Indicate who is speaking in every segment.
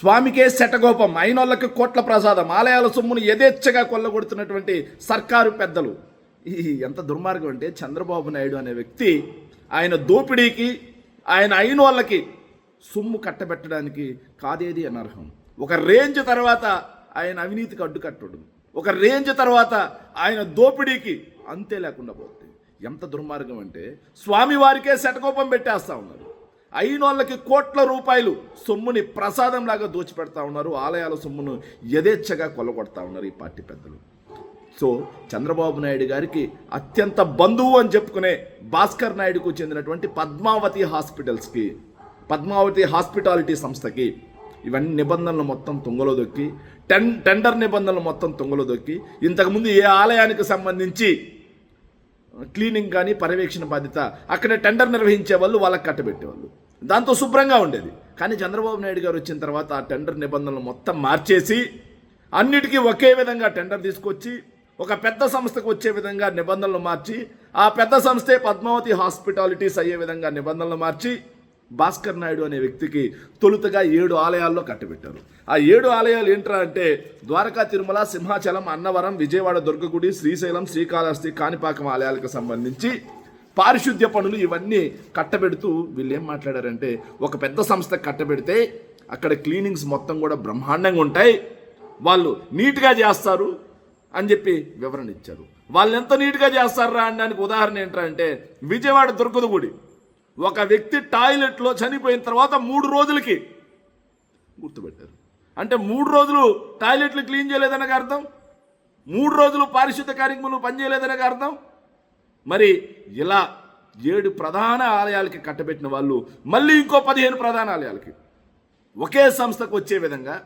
Speaker 1: స్వామికే శటగోపం, అయినోళ్ళకి కోట్ల ప్రసాదం, ఆలయాల సొమ్మును యథేచ్ఛగా కొల్లగొడుతున్నటువంటి సర్కారు పెద్దలు. ఎంత దుర్మార్గం అంటే, చంద్రబాబు నాయుడు అనే వ్యక్తి ఆయన దోపిడీకి, ఆయన అయినోళ్ళకి సొమ్ము కట్టబెట్టడానికి కాదేది అనర్హం. ఒక రేంజ్ తర్వాత ఆయన అవినీతికి అడ్డుకట్టడం, ఒక రేంజ్ తర్వాత ఆయన దోపిడీకి అంతే లేకుండా పోతుంది. ఎంత దుర్మార్గం అంటే, స్వామివారికే శటగోపం పెట్టేస్తా ఉన్నారు. అయినోళ్ళకి కోట్ల రూపాయలు సొమ్ముని ప్రసాదంలాగా దోచిపెడతా ఉన్నారు. ఆలయాల సొమ్మును యథేచ్ఛగా కొల్లగొడతా ఉన్నారు ఈ పార్టీ పెద్దలు. సో చంద్రబాబు నాయుడు గారికి అత్యంత బంధువు అని చెప్పుకునే భాస్కర్ నాయుడుకు చెందినటువంటి పద్మావతి హాస్పిటల్స్కి, పద్మావతి హాస్పిటాలిటీ సంస్థకి ఇవన్నీ నిబంధనలు మొత్తం తుంగలో దొక్కి, టెండర్ నిబంధనలు మొత్తం తుంగలో దొక్కి, ఇంతకుముందు ఏ ఆలయానికి సంబంధించి క్లీనింగ్ కానీ పర్యవేక్షణ బాధ్యత అక్కడ టెండర్ నిర్వహించే వాళ్ళు వాళ్ళకి కట్టబెట్టేవాళ్ళు, దాంతో శుభ్రంగా ఉండేది. కానీ చంద్రబాబు నాయుడు గారు వచ్చిన తర్వాత ఆ టెండర్ నిబంధనలు మొత్తం మార్చేసి అన్నిటికీ ఒకే విధంగా టెండర్ తీసుకొచ్చి ఒక పెద్ద సంస్థకు వచ్చే విధంగా నిబంధనలు మార్చి, ఆ పెద్ద సంస్థే పద్మావతి హాస్పిటాలిటీస్ అయ్యే విధంగా నిబంధనలు మార్చి భాస్కర్ నాయుడు అనే వ్యక్తికి తొలుతగా 7 ఆలయాల్లో కట్టబెట్టారు. ఆ 7 ఆలయాలు ఏంట్రా అంటే, ద్వారకా, తిరుమల, సింహాచలం, అన్నవరం, విజయవాడ దుర్గగుడి, శ్రీశైలం, శ్రీకాళహస్తి, కాణిపాకం ఆలయాలకు సంబంధించి పారిశుద్ధ్య పనులు ఇవన్నీ కట్టబెడుతూ వీళ్ళు ఏం మాట్లాడారంటే, ఒక పెద్ద సంస్థకు కట్టబెడితే అక్కడ క్లీనింగ్స్ మొత్తం కూడా బ్రహ్మాండంగా ఉంటాయి, వాళ్ళు నీట్గా చేస్తారు అని చెప్పి వివరణ ఇచ్చారు. వాళ్ళు ఎంత నీట్గా చేస్తారా అనడానికి ఉదాహరణ ఏంట్రా అంటే, విజయవాడ దుర్గద గుడి ఒక వ్యక్తి టాయిలెట్లో చనిపోయిన తర్వాత 3 రోజులకి గుర్తుపెట్టారు. అంటే 3 రోజులు టాయిలెట్లు క్లీన్ చేయలేదనే అర్థం, 3 రోజులు పారిశుద్ధ కార్యక్రమాలు పనిచేయలేదనే అర్థం. మరి ఇలా 7 ప్రధాన ఆలయాలకి కట్టబెట్టిన వాళ్ళు మళ్ళీ ఇంకో 15 ప్రధాన ఆలయాలకి ఒకే సంస్థకు వచ్చే విధంగా,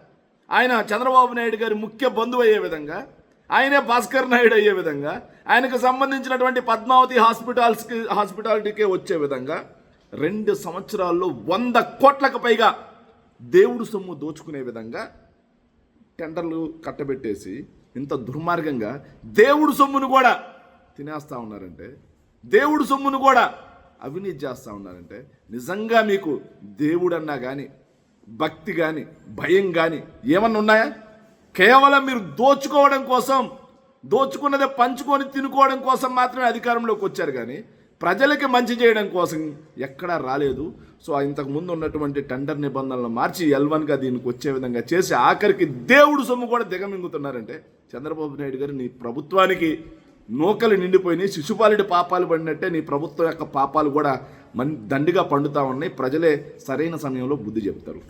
Speaker 1: ఆయన చంద్రబాబు నాయుడు గారి ముఖ్య బంధువు అయ్యే విధంగా, ఆయనే భాస్కర్ నాయుడు అయ్యే విధంగా, ఆయనకు సంబంధించినటువంటి పద్మావతి హాస్పిటాలిటీకే వచ్చే విధంగా 2 సంవత్సరాల్లో 100 కోట్లకు పైగా దేవుడు సొమ్ము దోచుకునే విధంగా టెండర్లు కట్టబెట్టేసి ఇంత దుర్మార్గంగా దేవుడు సొమ్మును కూడా తినేస్తూ ఉన్నారంటే, దేవుడు సొమ్మును కూడా అవినీతి చేస్తూ ఉన్నారంటే, నిజంగా మీకు దేవుడన్నా కానీ, భక్తి కానీ, భయం కానీ ఏమన్నా ఉన్నాయా? కేవలం మీరు దోచుకోవడం కోసం, దోచుకున్నదే పంచుకొని తినుకోవడం కోసం మాత్రమే అధికారంలోకి వచ్చారు, కానీ ప్రజలకి మంచి చేయడం కోసం ఎక్కడా రాలేదు. సో ఇంతకుముందు ఉన్నటువంటి టెండర్ నిబంధనలు మార్చి L1గా దీనికి వచ్చే విధంగా చేసి ఆఖరికి దేవుడు సొమ్ము కూడా దిగమింగుతున్నారంటే, చంద్రబాబు నాయుడు గారు నీ ప్రభుత్వానికి నూకలు నిండిపోయినాయి, శిశుపాలుడి పాపాలు పడినట్టే నీ ప్రభుత్వం యొక్క పాపాలు కూడా దండిగా పండుతూ ఉన్నాయి. ప్రజలే సరైన సమయంలో బుద్ధి చెప్తారు.